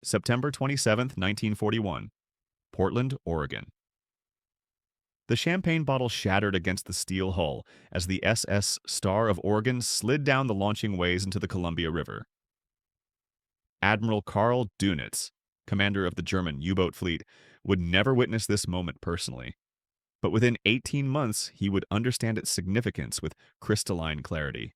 September 27, 1941, Portland, Oregon. The champagne bottle shattered against the steel hull as the SS Star of Oregon slid down the launching ways into the Columbia River. Admiral Carl Dönitz, commander of the German U-boat fleet, would never witness this moment personally. But within 18 months, he would understand its significance with crystalline clarity.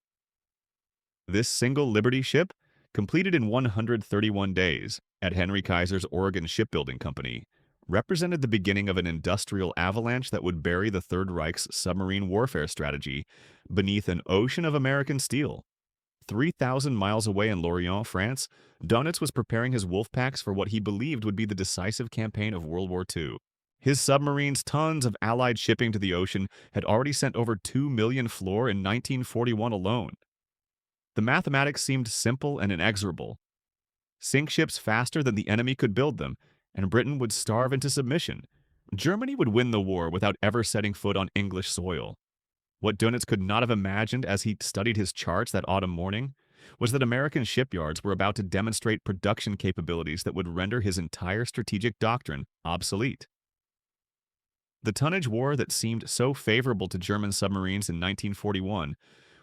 This single Liberty ship, completed in 131 days at Henry Kaiser's Oregon Shipbuilding Company, represented the beginning of an industrial avalanche that would bury the Third Reich's submarine warfare strategy beneath an ocean of American steel. 3,000 miles away in Lauron, France, Dönitz was preparing his wolfpacks for what he believed would be the decisive campaign of World War II. His submarines, tons of Allied shipping to the ocean, had already sent over 2 million floor in 1941 alone. The mathematics seemed simple and inexorable. Sink ships faster than the enemy could build them, and Britain would starve into submission. Germany would win the war without ever setting foot on English soil. What Dönitz could not have imagined as he studied his charts that autumn morning was that American shipyards were about to demonstrate production capabilities that would render his entire strategic doctrine obsolete. The tonnage war that seemed so favorable to German submarines in 1941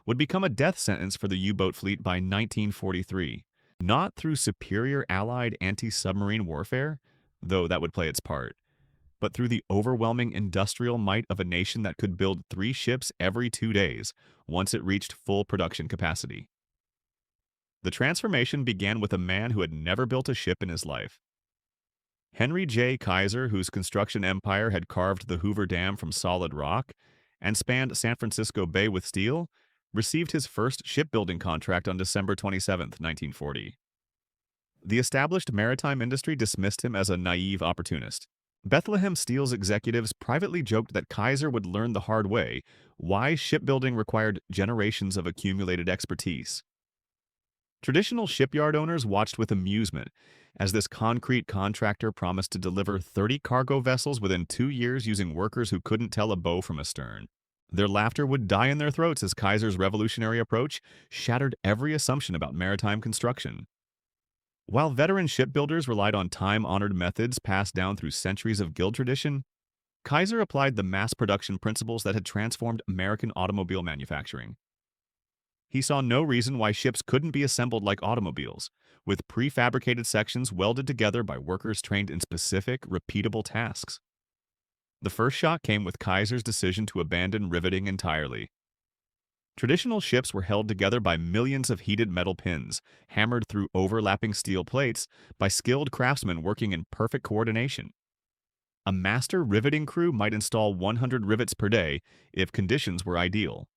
would become a death sentence for the U-boat fleet by 1943, not through superior Allied anti-submarine warfare, though that would play its part, but through the overwhelming industrial might of a nation that could build 3 ships every 2 days once it reached full production capacity. The transformation began with a man who had never built a ship in his life. Henry J. Kaiser, whose construction empire had carved the Hoover Dam from solid rock and spanned San Francisco Bay with steel, received his first shipbuilding contract on December 27, 1940. The established maritime industry dismissed him as a naive opportunist. Bethlehem Steel's executives privately joked that Kaiser would learn the hard way why shipbuilding required generations of accumulated expertise. Traditional shipyard owners watched with amusement as this concrete contractor promised to deliver 30 cargo vessels within 2 years using workers who couldn't tell a bow from a stern. Their laughter would die in their throats as Kaiser's revolutionary approach shattered every assumption about maritime construction. While veteran shipbuilders relied on time-honored methods passed down through centuries of guild tradition, Kaiser applied the mass production principles that had transformed American automobile manufacturing. He saw no reason why ships couldn't be assembled like automobiles, with prefabricated sections welded together by workers trained in specific, repeatable tasks. The first shock came with Kaiser's decision to abandon riveting entirely. Traditional ships were held together by millions of heated metal pins, hammered through overlapping steel plates by skilled craftsmen working in perfect coordination. A master riveting crew might install 100 rivets per day if conditions were ideal.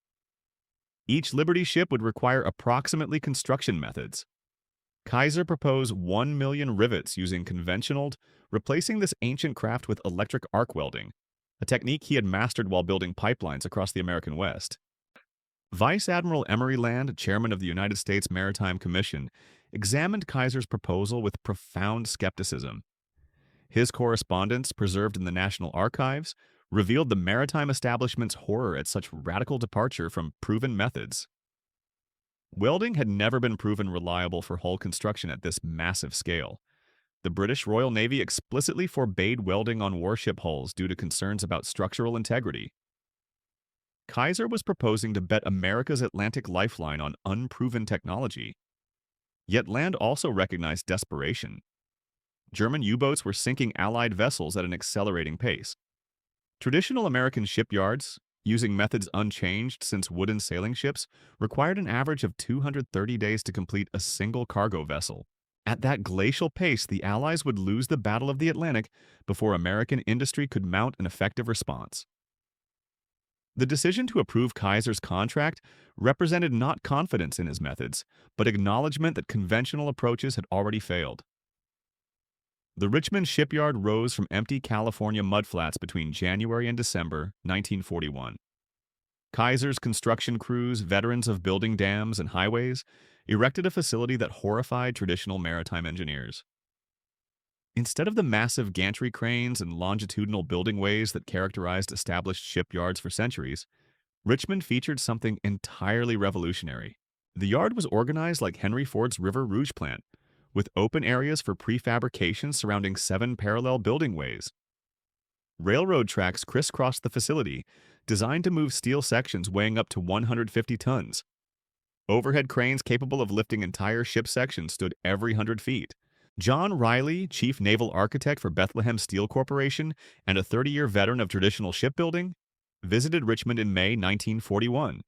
Each Liberty ship would require approximately construction methods. Kaiser proposed 1 million rivets using conventional, replacing this ancient craft with electric arc welding, a technique he had mastered while building pipelines across the American West. Vice Admiral Emory Land, chairman of the United States Maritime Commission, examined Kaiser's proposal with profound skepticism. His correspondence, preserved in the National Archives, revealed the maritime establishment's horror at such radical departure from proven methods. Welding had never been proven reliable for hull construction at this massive scale. The British Royal Navy explicitly forbade welding on warship hulls due to concerns about structural integrity. Kaiser was proposing to bet America's Atlantic lifeline on unproven technology. Yet Land also recognized desperation. German U-boats were sinking Allied vessels at an accelerating pace. Traditional American shipyards, using methods unchanged since wooden sailing ships, required an average of 230 days to complete a single cargo vessel. At that glacial pace, the Allies would lose the Battle of the Atlantic before American industry could mount an effective response. The decision to approve Kaiser's contract represented not confidence in his methods, but acknowledgement that conventional approaches had already failed. The Richmond shipyard rose from empty California mudflats between January and December 1941. Kaiser's construction crews, veterans of building dams and highways, erected a facility that horrified traditional maritime engineers. Instead of the massive gantry cranes and longitudinal building ways that characterized established shipyards for centuries, Richmond featured something entirely revolutionary. The yard was organized like Henry Ford's River Rouge plant, with open areas for prefabrication surrounding 7 parallel building ways. Railroad tracks crisscrossed the facility, designed to move steel sections weighing up to 150 tons. Overhead cranes capable of lifting entire ship sections stood every 100 feet. John Riley, chief naval architect for Bethlehem Steel Corporation and a 30-year veteran of traditional shipbuilding, visited Richmond in May 1941.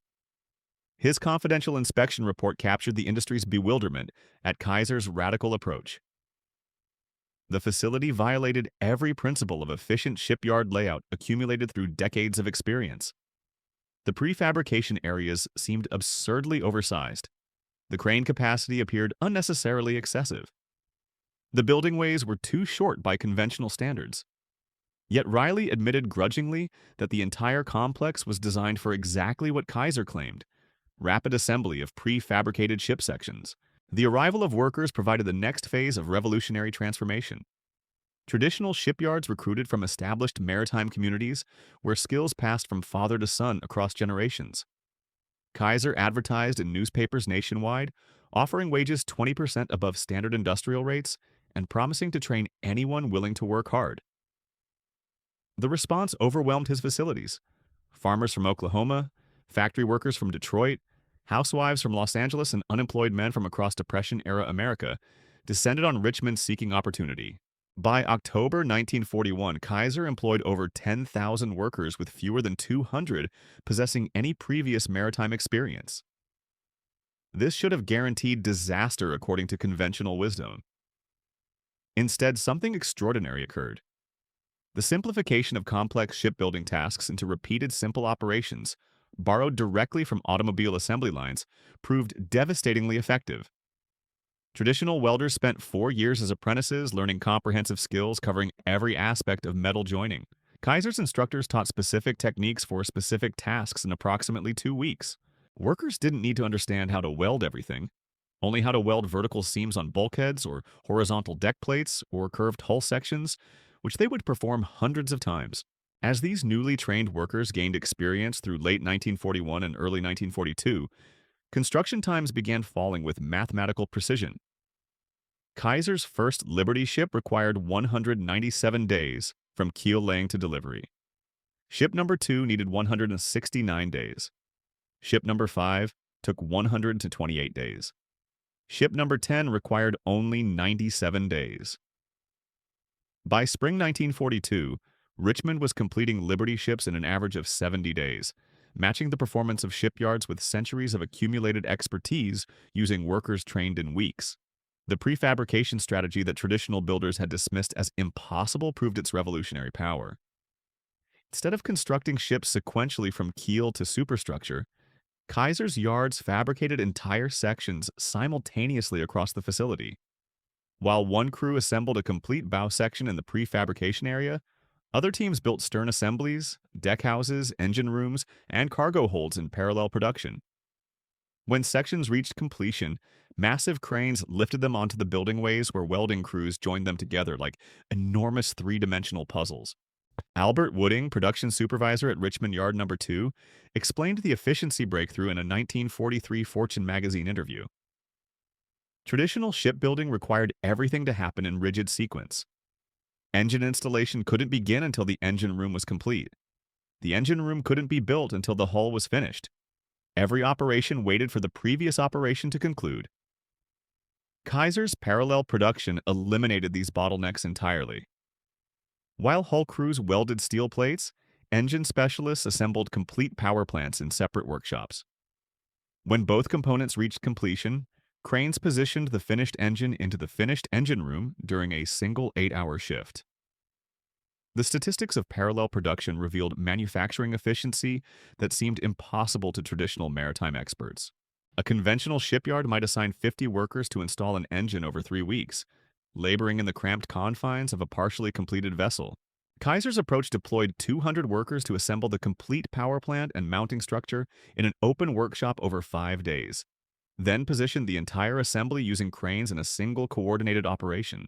His confidential inspection report captured the industry's bewilderment at Kaiser's radical approach. The facility violated every principle of efficient shipyard layout accumulated through decades of experience. The prefabrication areas seemed absurdly oversized. The crane capacity appeared unnecessarily excessive. The building ways were too short by conventional standards. Yet Riley admitted grudgingly that the entire complex was designed for exactly what Kaiser claimed: rapid assembly of prefabricated ship sections. The arrival of workers provided the next phase of revolutionary transformation. Traditional shipyards recruited from established maritime communities where skills passed from father to son across generations. Kaiser advertised in newspapers nationwide, offering wages 20% above standard industrial rates and promising to train anyone willing to work hard. The response overwhelmed his facilities. Farmers from Oklahoma, factory workers from Detroit, housewives from Los Angeles, and unemployed men from across Depression-era America descended on Richmond seeking opportunity. By October 1941, Kaiser employed over 10,000 workers with fewer than 200 possessing any previous maritime experience. This should have guaranteed disaster according to conventional wisdom. Instead, something extraordinary occurred. The simplification of complex shipbuilding tasks into repeated simple operations, borrowed directly from automobile assembly lines, proved devastatingly effective. Traditional welders spent 4 years as apprentices learning comprehensive skills covering every aspect of metal joining. Kaiser's instructors taught specific techniques for specific tasks in approximately 2 weeks. Workers didn't need to understand how to weld everything, only how to weld vertical seams on bulkheads or horizontal deck plates or curved hull sections, which they would perform hundreds of times. As these newly trained workers gained experience through late 1941 and early 1942, construction times began falling with mathematical precision. Kaiser's first Liberty ship required 197 days from keel laying to delivery. Ship number 2 needed 169 days. Ship number 5 took 100 to 28 days. Ship number 10 required only 97 days. By spring 1942, Richmond was completing Liberty ships in an average of 70 days, matching the performance of shipyards with centuries of accumulated expertise using workers trained in weeks. The prefabrication strategy that traditional builders had dismissed as impossible proved its revolutionary power. Instead of constructing ships sequentially from keel to superstructure, Kaiser's yards fabricated entire sections simultaneously across the facility. While one crew assembled a complete bow section in the prefabrication area, other teams built stern assemblies, deck houses, engine rooms, and cargo holds in parallel production. When sections reached completion, massive cranes lifted them onto the building ways where welding crews joined them together like enormous three-dimensional puzzles. Albert Wooding, production supervisor at Richmond Yard No. 2, explained the efficiency breakthrough in a 1943 Fortune magazine interview. Traditional shipbuilding required everything to happen in rigid sequence. Engine installation couldn't begin until the engine room was complete. The engine room couldn't be built until the hull was finished. Every operation waited for the previous operation to conclude. Kaiser's parallel production eliminated these bottlenecks entirely. While hull crews welded steel plates, engine specialists assembled complete power plants in separate workshops. When both components reached completion, cranes positioned the finished engine into the finished engine room during a single 8-hour shift. The statistics of parallel production revealed manufacturing efficiency that seemed impossible to traditional maritime experts. A conventional shipyard might assign 50 workers to install an engine over 3 weeks, laboring in the cramped confines of a partially completed vessel. Kaiser's approach deployed 200 workers to assemble the complete power plant and mounting structure in an open workshop over 5 days, then positioned the entire assembly using cranes in a single coordinated operation.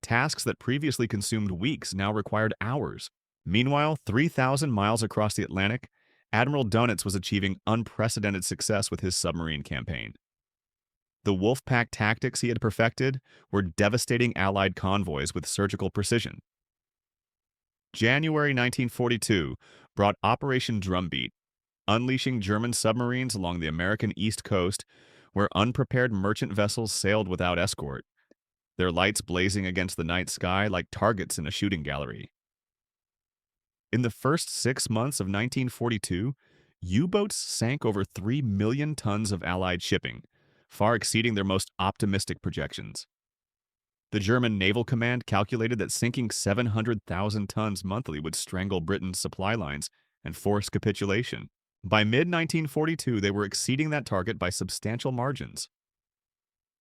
Tasks that previously consumed weeks now required hours. Meanwhile, 3,000 miles across the Atlantic, Admiral Dönitz was achieving unprecedented success with his submarine campaign. The wolfpack tactics he had perfected were devastating Allied convoys with surgical precision. January 1942 brought Operation Drumbbeat, unleashing German submarines along the American East Coast, where unprepared merchant vessels sailed without escort, their lights blazing against the night sky like targets in a shooting gallery. In the first 6 months of 1942, U-boats sank over 3 million tons of Allied shipping, far exceeding their most optimistic projections. The German Naval Command calculated that sinking 700,000 tons monthly would strangle Britain's supply lines and force capitulation. By mid-1942, they were exceeding that target by substantial margins.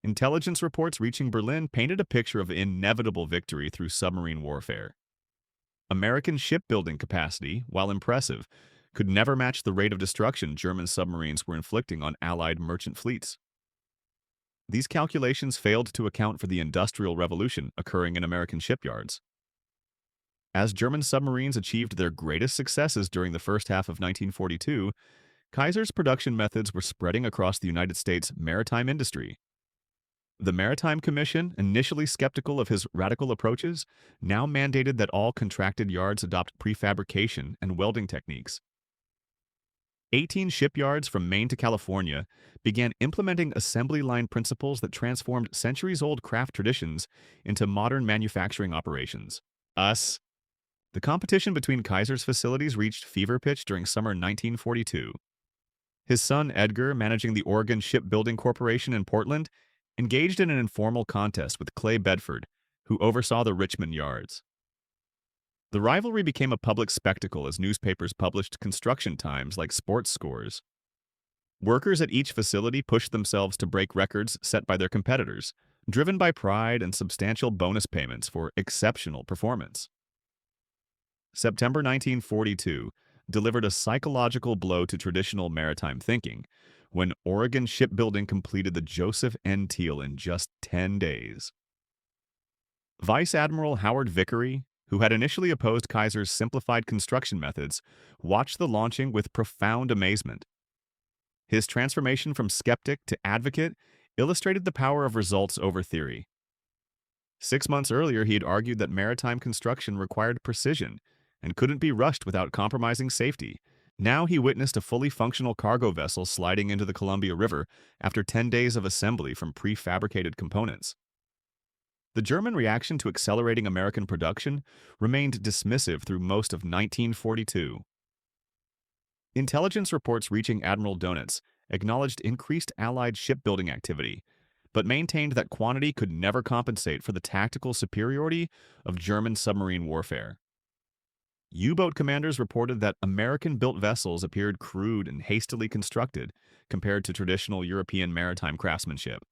Intelligence reports reaching Berlin painted a picture of inevitable victory through submarine warfare. American shipbuilding capacity, while impressive, could never match the rate of destruction German submarines were inflicting on Allied merchant fleets. These calculations failed to account for the Industrial Revolution occurring in American shipyards. As German submarines achieved their greatest successes during the first half of 1942, Kaiser's production methods were spreading across the United States maritime industry. The Maritime Commission, initially skeptical of his radical approaches, now mandated that all contracted yards adopt prefabrication and welding techniques. 18 shipyards from Maine to California began implementing assembly line principles that transformed centuries-old craft traditions into modern manufacturing operations. The competition between Kaiser's facilities reached fever pitch during summer 1942. His son Edgar, managing the Oregon Shipbuilding Corporation in Portland, engaged in an informal contest with Clay Bedford, who oversaw the Richmond yards. The rivalry became a public spectacle as newspapers published construction times like sports scores. Workers at each facility pushed themselves to break records set by their competitors, driven by pride and substantial bonus payments for exceptional performance. September 1942 delivered a psychological blow to traditional maritime thinking when Oregon Shipbuilding completed the Joseph N. Teal in just 10 days. Vice Admiral Howard Vickery, who had initially opposed Kaiser's simplified construction methods, watched the launching with profound amazement. His transformation from skeptic to advocate illustrated the power of results over theory. 6 months earlier, he had argued that maritime construction required precision and couldn't be rushed without compromising safety. Now he witnessed a fully functional cargo vessel sliding into the Columbia River after 10 days of assembly from prefabricated components. The German reaction to accelerating American production remained dismissive through most of 1942. Intelligence reports reaching Admiral Dönitz acknowledged increased Allied shipbuilding activity, but maintained that quantity could never compensate for the tactical superiority of German submarine warfare. U-boat commanders reported that American-built vessels appeared crude and hastily constructed compared to traditional European maritime craftsmanship.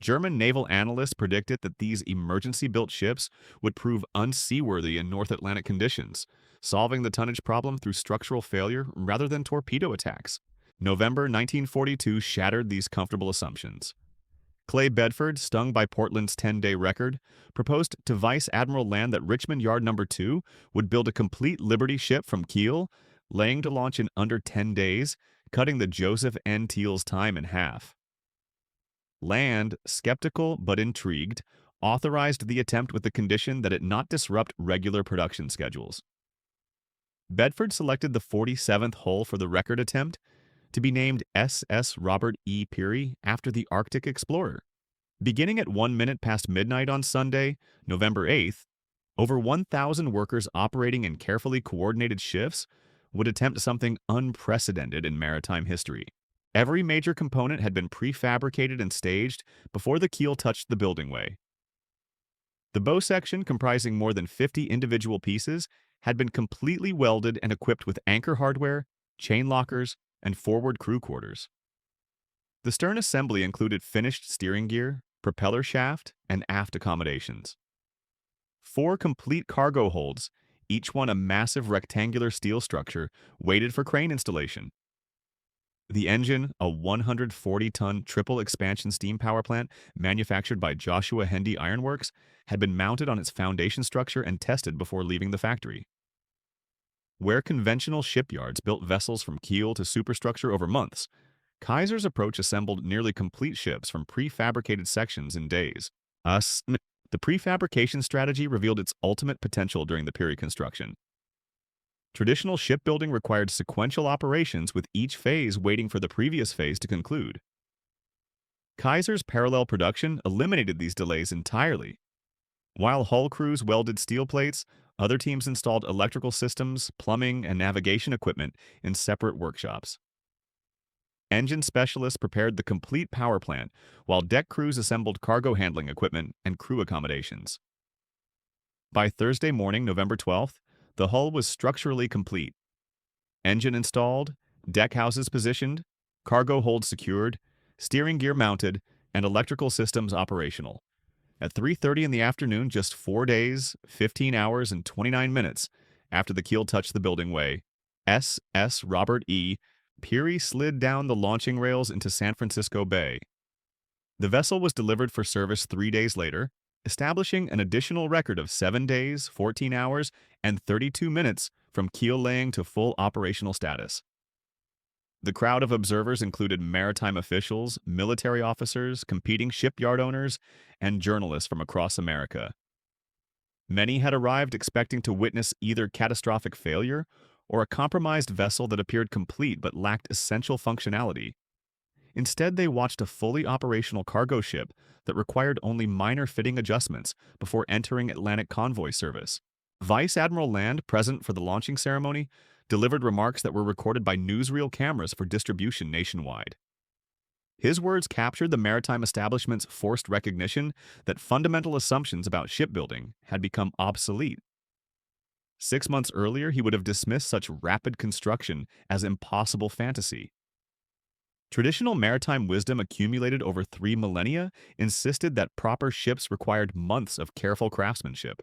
German naval analysts predicted that these emergency-built ships would prove unseaworthy in North Atlantic conditions, solving the tonnage problem through structural failure rather than torpedo attacks. November 1942 shattered these comfortable assumptions. Clay Bedford, stung by Portland's 10-day record, proposed to Vice Admiral Land that Richmond Yard No. 2 would build a complete Liberty ship from Kiel, laying to launch in under 10 days, cutting the Joseph N. Teal's time in half. Land, skeptical but intrigued, authorized the attempt with the condition that it not disrupt regular production schedules. Bedford selected the 47th hull for the record attempt, to be named SS Robert E. Peary after the Arctic explorer. Beginning at 1 minute past midnight on Sunday, November 8th, over 1,000 workers operating in carefully coordinated shifts would attempt something unprecedented in maritime history. Every major component had been prefabricated and staged before the keel touched the building way. The bow section, comprising more than 50 individual pieces, had been completely welded and equipped with anchor hardware, chain lockers, and forward crew quarters. The stern assembly included finished steering gear, propeller shaft, and aft accommodations. 4 complete cargo holds, each one a massive rectangular steel structure, waited for crane installation. The engine, a 140-ton triple expansion steam power plant manufactured by Joshua Hendy Ironworks, had been mounted on its foundation structure and tested before leaving the factory. Where conventional shipyards built vessels from keel to superstructure over months, Kaiser's approach assembled nearly complete ships from prefabricated sections in days. The prefabrication strategy revealed its ultimate potential during the Peary construction. Traditional shipbuilding required sequential operations with each phase waiting for the previous phase to conclude. Kaiser's parallel production eliminated these delays entirely. While hull crews welded steel plates, other teams installed electrical systems, plumbing, and navigation equipment in separate workshops. Engine specialists prepared the complete power plant, while deck crews assembled cargo handling equipment and crew accommodations. By Thursday morning, November 12th, the hull was structurally complete. Engine installed, deck houses positioned, cargo holds secured, steering gear mounted, and electrical systems operational. At 3:30 in the afternoon, just 4 days, 15 hours, and 29 minutes after the keel touched the building way, SS Robert E. Peary slid down the launching rails into San Francisco Bay. The vessel was delivered for service 3 days later, establishing an additional record of 7 days, 14 hours, and 32 minutes from keel laying to full operational status. The crowd of observers included maritime officials, military officers, competing shipyard owners, and journalists from across America. Many had arrived expecting to witness either catastrophic failure or a compromised vessel that appeared complete but lacked essential functionality. Instead, they watched a fully operational cargo ship that required only minor fitting adjustments before entering Atlantic convoy service. Vice Admiral Land, present for the launching ceremony, delivered remarks that were recorded by newsreel cameras for distribution nationwide. His words captured the maritime establishment's forced recognition that fundamental assumptions about shipbuilding had become obsolete. 6 months earlier, he would have dismissed such rapid construction as impossible fantasy. Traditional maritime wisdom accumulated over 3 millennia insisted that proper ships required months of careful craftsmanship.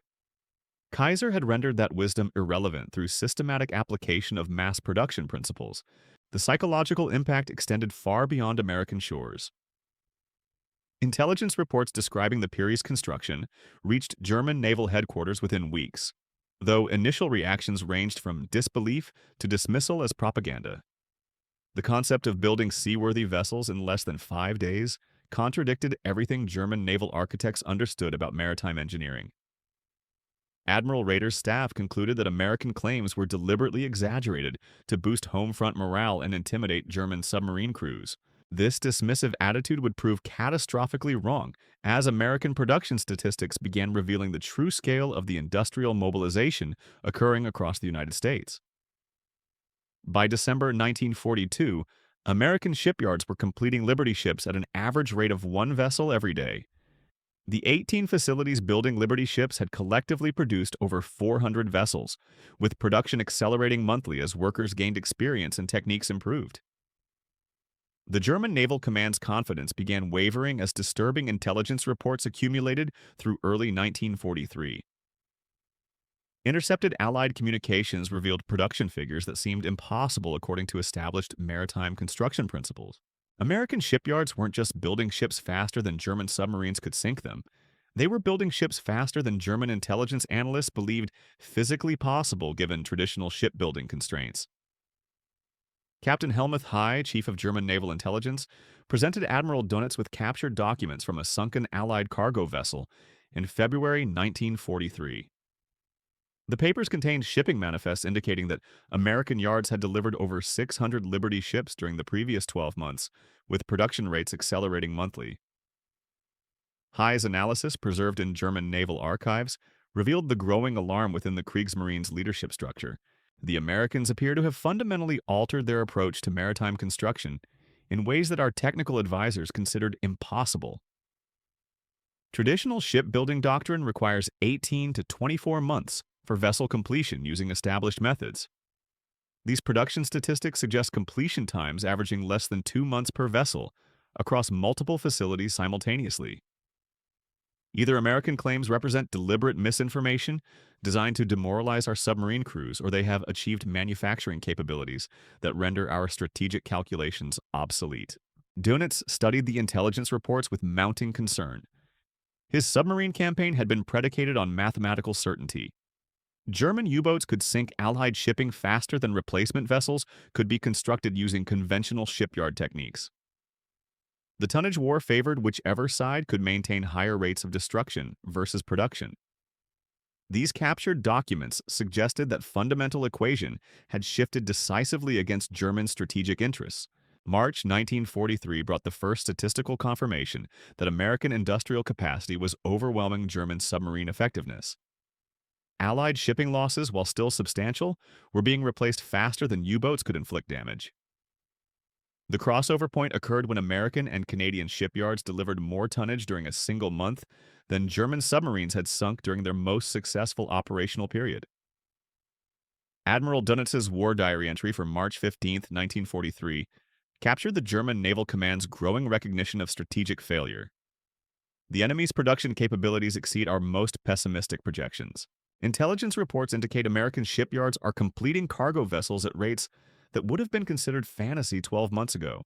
Kaiser had rendered that wisdom irrelevant through systematic application of mass production principles. The psychological impact extended far beyond American shores. Intelligence reports describing the Peary's construction reached German naval headquarters within weeks, though initial reactions ranged from disbelief to dismissal as propaganda. The concept of building seaworthy vessels in less than 5 days contradicted everything German naval architects understood about maritime engineering. Admiral Rader's staff concluded that American claims were deliberately exaggerated to boost home front morale and intimidate German submarine crews. This dismissive attitude would prove catastrophically wrong, as American production statistics began revealing the true scale of the industrial mobilization occurring across the United States. By December 1942, American shipyards were completing Liberty ships at an average rate of 1 vessel every day. The 18 facilities building Liberty ships had collectively produced over 400 vessels, with production accelerating monthly as workers gained experience and techniques improved. The German Naval Command's confidence began wavering as disturbing intelligence reports accumulated through early 1943. Intercepted Allied communications revealed production figures that seemed impossible according to established maritime construction principles. American shipyards weren't just building ships faster than German submarines could sink them. They were building ships faster than German intelligence analysts believed physically possible given traditional shipbuilding constraints. Captain Helmuth High, Chief of German Naval Intelligence, presented Admiral Dönitz with captured documents from a sunken Allied cargo vessel in February 1943. The papers contained shipping manifests indicating that American yards had delivered over 600 Liberty ships during the previous 12 months, with production rates accelerating monthly. High's analysis, preserved in German naval archives, revealed the growing alarm within the Kriegsmarine's leadership structure. The Americans appear to have fundamentally altered their approach to maritime construction in ways that our technical advisors considered impossible. Traditional shipbuilding doctrine requires 18 to 24 months for vessel completion using established methods. These production statistics suggest completion times averaging less than 2 months per vessel across multiple facilities simultaneously. Either American claims represent deliberate misinformation designed to demoralize our submarine crews, or they have achieved manufacturing capabilities that render our strategic calculations obsolete. Dönitz studied the intelligence reports with mounting concern. His submarine campaign had been predicated on mathematical certainty. German U-boats could sink Allied shipping faster than replacement vessels could be constructed using conventional shipyard techniques. The tonnage war favored whichever side could maintain higher rates of destruction versus production. These captured documents suggested that fundamental equation had shifted decisively against German strategic interests. March 1943 brought the first statistical confirmation that American industrial capacity was overwhelming German submarine effectiveness. Allied shipping losses, while still substantial, were being replaced faster than U-boats could inflict damage. The crossover point occurred when American and Canadian shipyards delivered more tonnage during a single month than German submarines had sunk during their most successful operational period. Admiral Dönitz's war diary entry from March 15, 1943, captured the German Naval Command's growing recognition of strategic failure. The enemy's production capabilities exceed our most pessimistic projections. Intelligence reports indicate American shipyards are completing cargo vessels at rates that would have been considered fantasy 12 months ago.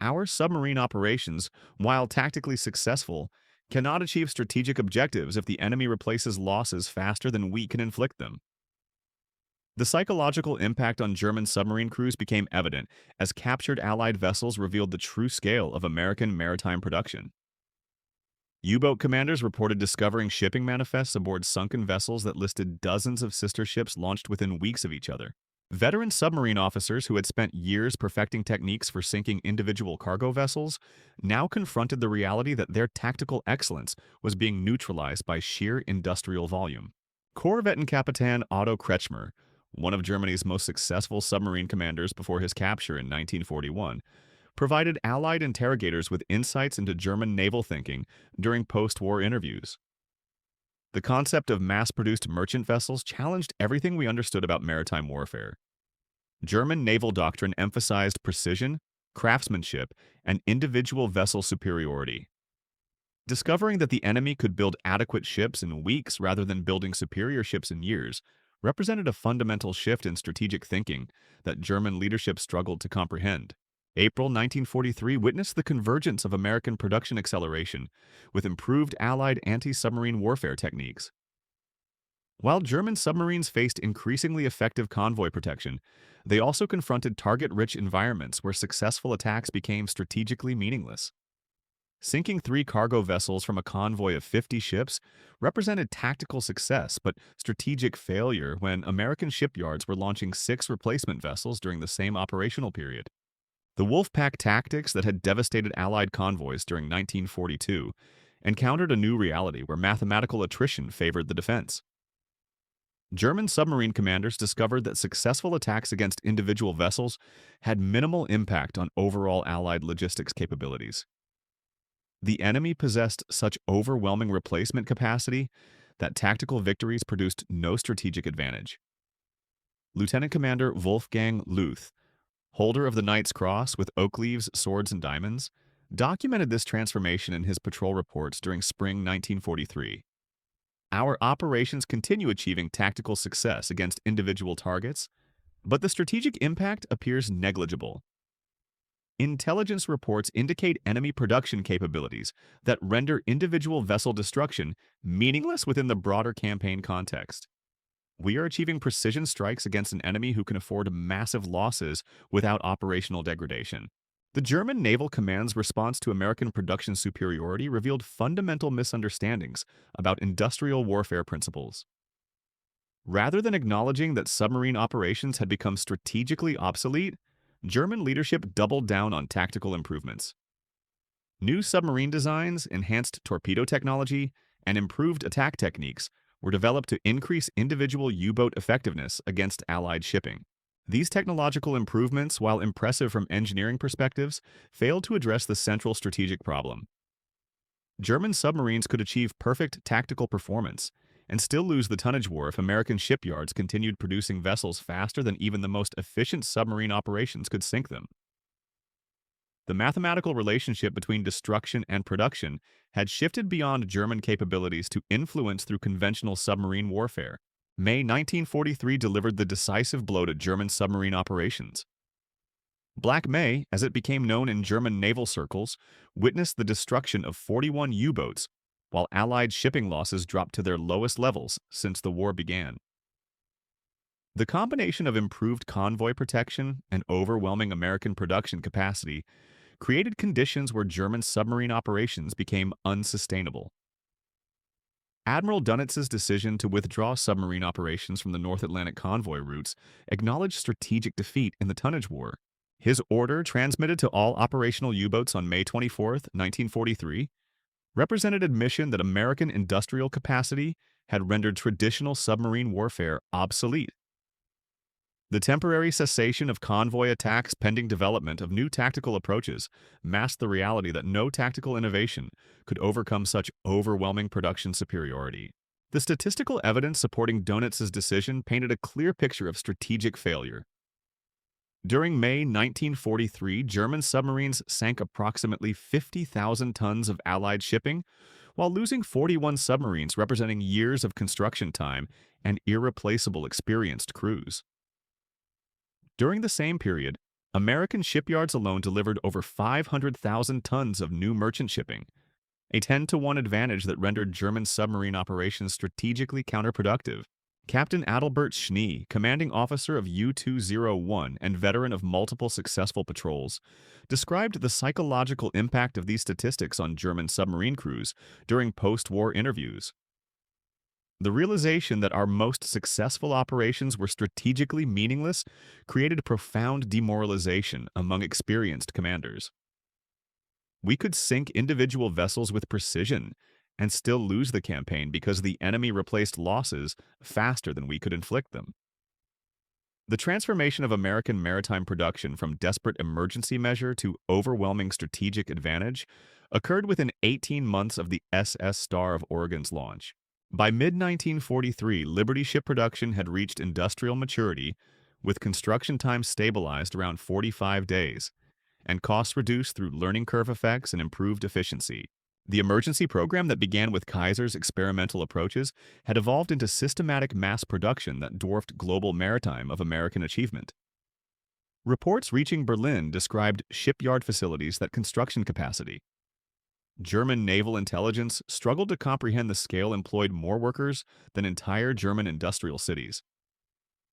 Our submarine operations, while tactically successful, cannot achieve strategic objectives if the enemy replaces losses faster than we can inflict them. The psychological impact on German submarine crews became evident as captured Allied vessels revealed the true scale of American maritime production. U-boat commanders reported discovering shipping manifests aboard sunken vessels that listed dozens of sister ships launched within weeks of each other. Veteran submarine officers who had spent years perfecting techniques for sinking individual cargo vessels now confronted the reality that their tactical excellence was being neutralized by sheer industrial volume. Korvettenkapitän Otto Kretschmer, one of Germany's most successful submarine commanders before his capture in 1941, provided Allied interrogators with insights into German naval thinking during post-war interviews. The concept of mass-produced merchant vessels challenged everything we understood about maritime warfare. German naval doctrine emphasized precision, craftsmanship, and individual vessel superiority. Discovering that the enemy could build adequate ships in weeks rather than building superior ships in years represented a fundamental shift in strategic thinking that German leadership struggled to comprehend. April 1943 witnessed the convergence of American production acceleration with improved Allied anti-submarine warfare techniques. While German submarines faced increasingly effective convoy protection, they also confronted target-rich environments where successful attacks became strategically meaningless. Sinking 3 cargo vessels from a convoy of 50 ships represented tactical success but strategic failure when American shipyards were launching 6 replacement vessels during the same operational period. The wolfpack tactics that had devastated Allied convoys during 1942 encountered a new reality where mathematical attrition favored the defense. German submarine commanders discovered that successful attacks against individual vessels had minimal impact on overall Allied logistics capabilities. The enemy possessed such overwhelming replacement capacity that tactical victories produced no strategic advantage. Lieutenant Commander Wolfgang Luth, holder of the Knight's Cross with oak leaves, swords, and diamonds, documented this transformation in his patrol reports during spring 1943. Our operations continue achieving tactical success against individual targets, but the strategic impact appears negligible. Intelligence reports indicate enemy production capabilities that render individual vessel destruction meaningless within the broader campaign context. We are achieving precision strikes against an enemy who can afford massive losses without operational degradation. The German Naval Command's response to American production superiority revealed fundamental misunderstandings about industrial warfare principles. Rather than acknowledging that submarine operations had become strategically obsolete, German leadership doubled down on tactical improvements. New submarine designs, enhanced torpedo technology, and improved attack techniques were developed to increase individual U-boat effectiveness against Allied shipping. These technological improvements, while impressive from engineering perspectives, failed to address the central strategic problem. German submarines could achieve perfect tactical performance and still lose the tonnage war if American shipyards continued producing vessels faster than even the most efficient submarine operations could sink them. The mathematical relationship between destruction and production had shifted beyond German capabilities to influence through conventional submarine warfare. May 1943 delivered the decisive blow to German submarine operations. Black May, as it became known in German naval circles, witnessed the destruction of 41 U-boats, while Allied shipping losses dropped to their lowest levels since the war began. The combination of improved convoy protection and overwhelming American production capacity created conditions where German submarine operations became unsustainable. Admiral Dönitz's decision to withdraw submarine operations from the North Atlantic convoy routes acknowledged strategic defeat in the tonnage war. His order, transmitted to all operational U-boats on May 24, 1943, represented admission that American industrial capacity had rendered traditional submarine warfare obsolete. The temporary cessation of convoy attacks pending development of new tactical approaches masked the reality that no tactical innovation could overcome such overwhelming production superiority. The statistical evidence supporting Dönitz's decision painted a clear picture of strategic failure. During May 1943, German submarines sank approximately 50,000 tons of Allied shipping, while losing 41 submarines representing years of construction time and irreplaceable experienced crews. During the same period, American shipyards alone delivered over 500,000 tons of new merchant shipping, a 10-to-1 advantage that rendered German submarine operations strategically counterproductive. Captain Adalbert Schnee, commanding officer of U-201 and veteran of multiple successful patrols, described the psychological impact of these statistics on German submarine crews during post-war interviews. The realization that our most successful operations were strategically meaningless created profound demoralization among experienced commanders. We could sink individual vessels with precision and still lose the campaign because the enemy replaced losses faster than we could inflict them. The transformation of American maritime production from desperate emergency measure to overwhelming strategic advantage occurred within 18 months of the SS Star of Oregon's launch. By mid-1943, Liberty ship production had reached industrial maturity, with construction time stabilized around 45 days, and costs reduced through learning curve effects and improved efficiency. The emergency program that began with Kaiser's experimental approaches had evolved into systematic mass production that dwarfed global maritime of American achievement. Reports reaching Berlin described shipyard facilities that construction capacity. German naval intelligence struggled to comprehend the scale employed more workers than entire German industrial cities.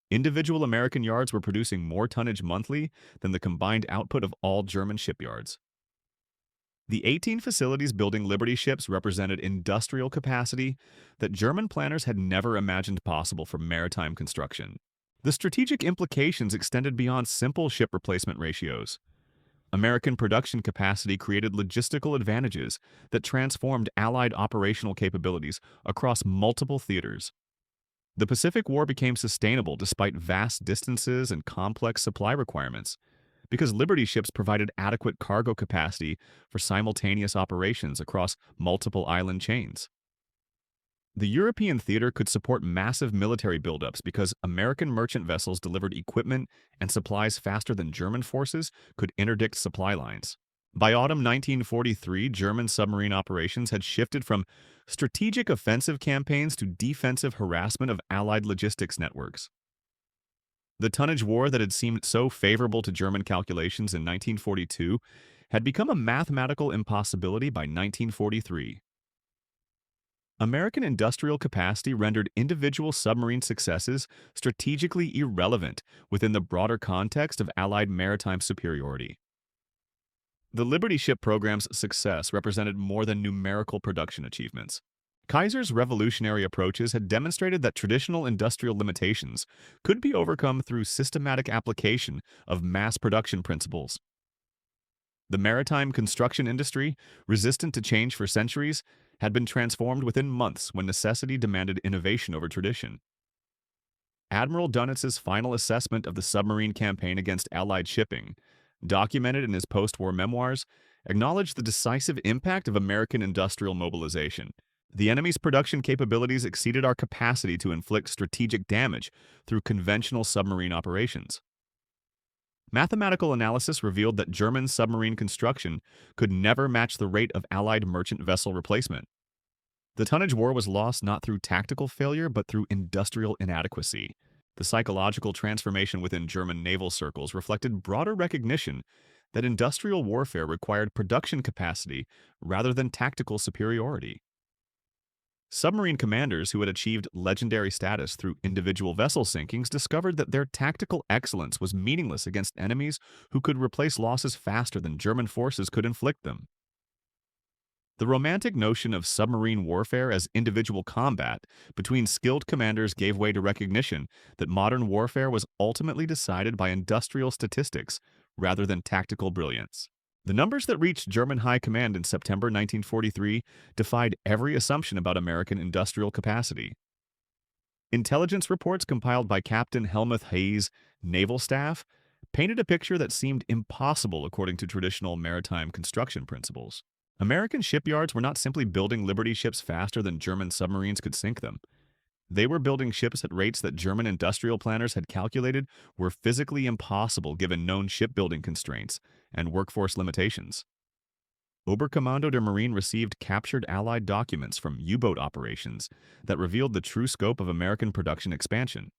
Individual American yards were producing more tonnage monthly than the combined output of all German shipyards. The 18 facilities building Liberty ships represented industrial capacity that German planners had never imagined possible for maritime construction. The strategic implications extended beyond simple ship replacement ratios. American production capacity created logistical advantages that transformed Allied operational capabilities across multiple theaters. The Pacific War became sustainable despite vast distances and complex supply requirements, because Liberty ships provided adequate cargo capacity for simultaneous operations across multiple island chains. The European theater could support massive military buildups because American merchant vessels delivered equipment and supplies faster than German forces could interdict supply lines. By autumn 1943, German submarine operations had shifted from strategic offensive campaigns to defensive harassment of Allied logistics networks. The tonnage war that had seemed so favorable to German calculations in 1942 had become a mathematical impossibility by 1943. American industrial capacity rendered individual submarine successes strategically irrelevant within the broader context of Allied maritime superiority. The Liberty ship program's success represented more than numerical production achievements. Kaiser's revolutionary approaches had demonstrated that traditional industrial limitations could be overcome through systematic application of mass production principles. The maritime construction industry, resistant to change for centuries, had been transformed within months when necessity demanded innovation over tradition. Admiral Dönitz's final assessment of the submarine campaign against Allied shipping, documented in his post-war memoirs, acknowledged the decisive impact of American industrial mobilization. The enemy's production capabilities exceeded our capacity to inflict strategic damage through conventional submarine operations. Mathematical analysis revealed that German submarine construction could never match the rate of Allied merchant vessel replacement. The tonnage war was lost not through tactical failure, but through industrial inadequacy. The psychological transformation within German naval circles reflected broader recognition that industrial warfare required production capacity rather than tactical superiority. Submarine commanders who had achieved legendary status through individual vessel sinkings discovered that their tactical excellence was meaningless against enemies who could replace losses faster than German forces could inflict them. The romantic notion of submarine warfare as individual combat between skilled commanders gave way to recognition that modern warfare was ultimately decided by industrial statistics rather than tactical brilliance. The numbers that reached German high command in September 1943 defied every assumption about American industrial capacity. Intelligence reports compiled by Captain Helmuth Hayes' naval staff painted a picture that seemed impossible according to traditional maritime construction principles. American shipyards were not simply building Liberty ships faster than German submarines could sink them. They were building ships at rates that German industrial planners had calculated were physically impossible given known shipbuilding constraints and workforce limitations. Oberkommando der Marine received captured Allied documents from U-boat operations that revealed the true scope of American production expansion.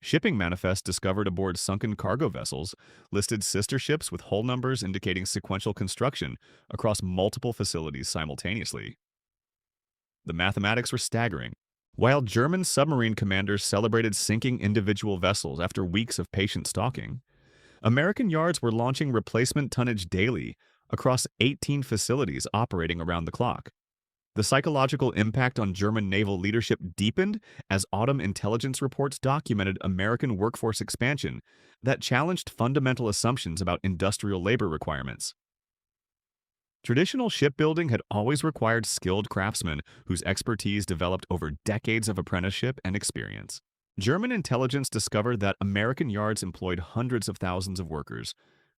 Shipping manifests discovered aboard sunken cargo vessels listed sister ships with hull numbers indicating sequential construction across multiple facilities simultaneously. The mathematics were staggering. While German submarine commanders celebrated sinking individual vessels after weeks of patient stalking, American yards were launching replacement tonnage daily across 18 facilities operating around the clock. The psychological impact on German naval leadership deepened as autumn intelligence reports documented American workforce expansion that challenged fundamental assumptions about industrial labor requirements. Traditional shipbuilding had always required skilled craftsmen whose expertise developed over decades of apprenticeship and experience. German intelligence discovered that American yards employed hundreds of thousands of workers,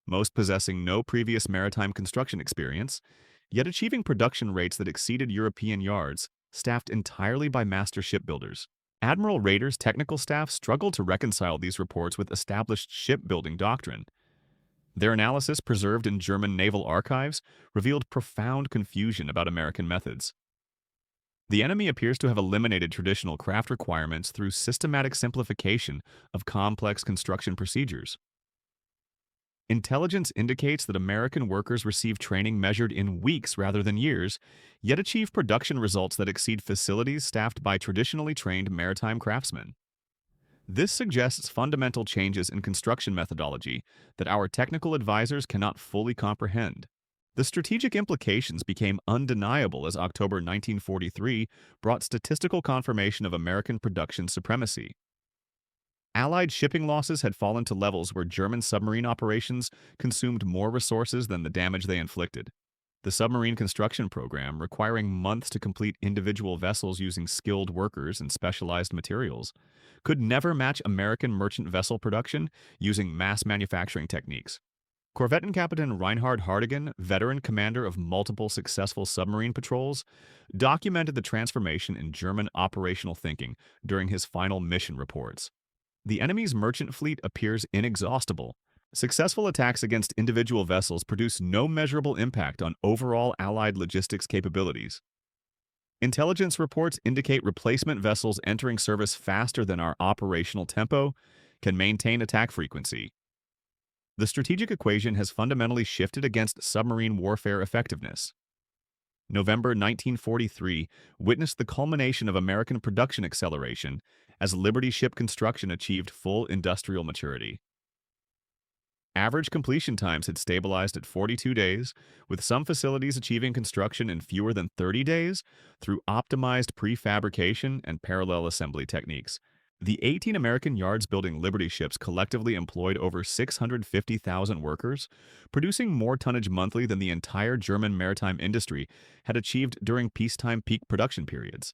most possessing no previous maritime construction experience, yet achieving production rates that exceeded European yards, staffed entirely by master shipbuilders. Admiral Rader's technical staff struggled to reconcile these reports with established shipbuilding doctrine. Their analysis, preserved in German naval archives, revealed profound confusion about American methods. The enemy appears to have eliminated traditional craft requirements through systematic simplification of complex construction procedures. Intelligence indicates that American workers receive training measured in weeks rather than years, yet achieve production results that exceed facilities staffed by traditionally trained maritime craftsmen. This suggests fundamental changes in construction methodology that our technical advisors cannot fully comprehend. The strategic implications became undeniable as October 1943 brought statistical confirmation of American production supremacy. Allied shipping losses had fallen to levels where German submarine operations consumed more resources than the damage they inflicted. The submarine construction program, requiring months to complete individual vessels using skilled workers and specialized materials, could never match American merchant vessel production using mass manufacturing techniques. Corvettenkapitän Reinhard Hartigan, veteran commander of multiple successful submarine patrols, documented the transformation in German operational thinking during his final mission reports. The enemy's merchant fleet appears inexhaustible. Successful attacks against individual vessels produce no measurable impact on overall Allied logistics capabilities. Intelligence reports indicate replacement vessels entering service faster than our operational tempo can maintain attack frequency. The strategic equation has fundamentally shifted against submarine warfare effectiveness. November 1943 witnessed the culmination of American production acceleration as Liberty ship construction achieved full industrial maturity. Average completion times had stabilized at 42 days, with some facilities achieving construction in fewer than 30 days through optimized prefabrication and parallel assembly techniques. The 18 American yards building Liberty ships collectively employed over 650,000 workers, producing more tonnage monthly than the entire German maritime industry had achieved during peacetime peak production periods.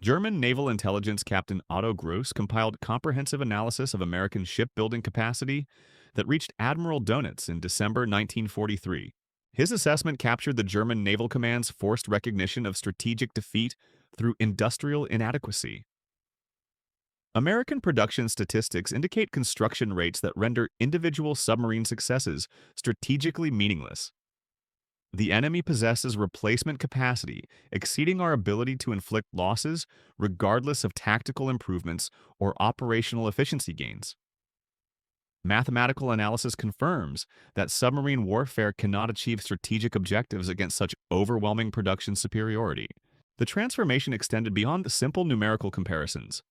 German naval intelligence Captain Otto Gross compiled comprehensive analysis of American shipbuilding capacity that reached Admiral Dönitz in December 1943. His assessment captured the German Naval Command's forced recognition of strategic defeat through industrial inadequacy. American production statistics indicate construction rates that render individual submarine successes strategically meaningless. The enemy possesses replacement capacity exceeding our ability to inflict losses regardless of tactical improvements or operational efficiency gains. Mathematical analysis confirms that submarine warfare cannot achieve strategic objectives against such overwhelming production superiority. The transformation extended beyond the simple numerical comparisons.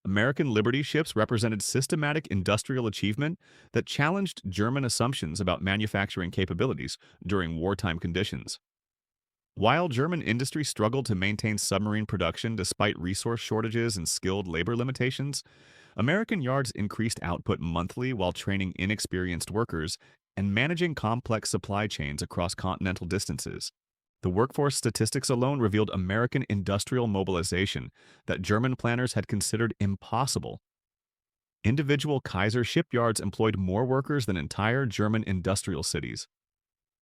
American Liberty ships represented systematic industrial achievement that challenged German assumptions about manufacturing capabilities during wartime conditions. While German industry struggled to maintain submarine production despite resource shortages and skilled labor limitations, American yards increased output monthly while training inexperienced workers and managing complex supply chains across continental distances. The workforce statistics alone revealed American industrial mobilization that German planners had considered impossible. Individual Kaiser shipyards employed more workers than entire German industrial cities.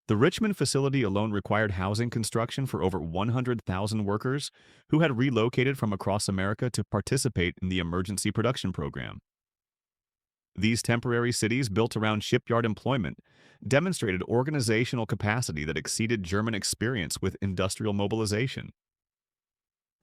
The Richmond facility alone required housing construction for over 100,000 workers who had relocated from across America to participate in the emergency production program. These temporary cities, built around shipyard employment, demonstrated organizational capacity that exceeded German experience with industrial mobilization.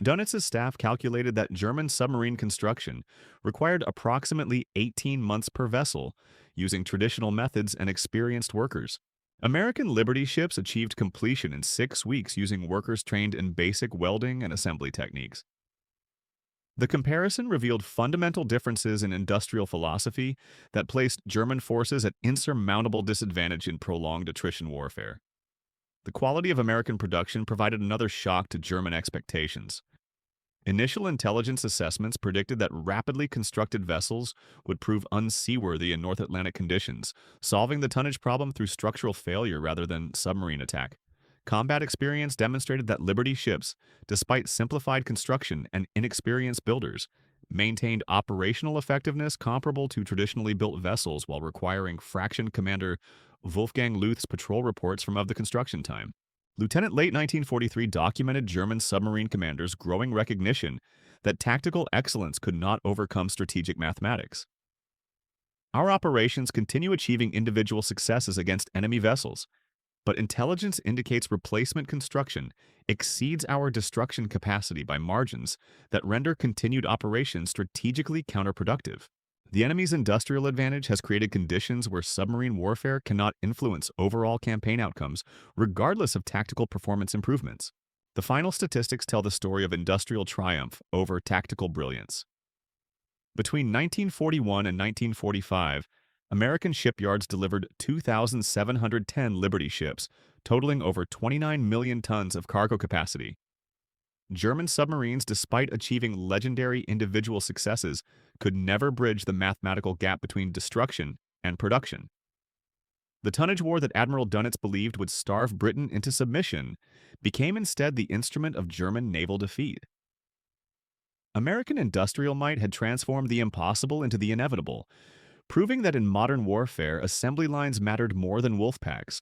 Dönitz's staff calculated that German submarine construction required approximately 18 months per vessel, using traditional methods and experienced workers. American Liberty ships achieved completion in 6 weeks using workers trained in basic welding and assembly techniques. The comparison revealed fundamental differences in industrial philosophy that placed German forces at insurmountable disadvantage in prolonged attrition warfare. The quality of American production provided another shock to German expectations. Initial intelligence assessments predicted that rapidly constructed vessels would prove unseaworthy in North Atlantic conditions, solving the tonnage problem through structural failure rather than submarine attack. Combat experience demonstrated that Liberty ships, despite simplified construction and inexperienced builders, maintained operational effectiveness comparable to traditionally built vessels while requiring Fraction Commander Wolfgang Luth's patrol reports from of the construction time. Lieutenant late 1943 documented German submarine commanders' growing recognition that tactical excellence could not overcome strategic mathematics. Our operations continue achieving individual successes against enemy vessels, but intelligence indicates replacement construction exceeds our destruction capacity by margins that render continued operations strategically counterproductive. The enemy's industrial advantage has created conditions where submarine warfare cannot influence overall campaign outcomes, regardless of tactical performance improvements. The final statistics tell the story of industrial triumph over tactical brilliance. Between 1941 and 1945, American shipyards delivered 2,710 Liberty ships, totaling over 29 million tons of cargo capacity. German submarines, despite achieving legendary individual successes, could never bridge the mathematical gap between destruction and production. The tonnage war that Admiral Dönitz believed would starve Britain into submission became instead the instrument of German naval defeat. American industrial might had transformed the impossible into the inevitable, proving that in modern warfare, assembly lines mattered more than wolfpacks.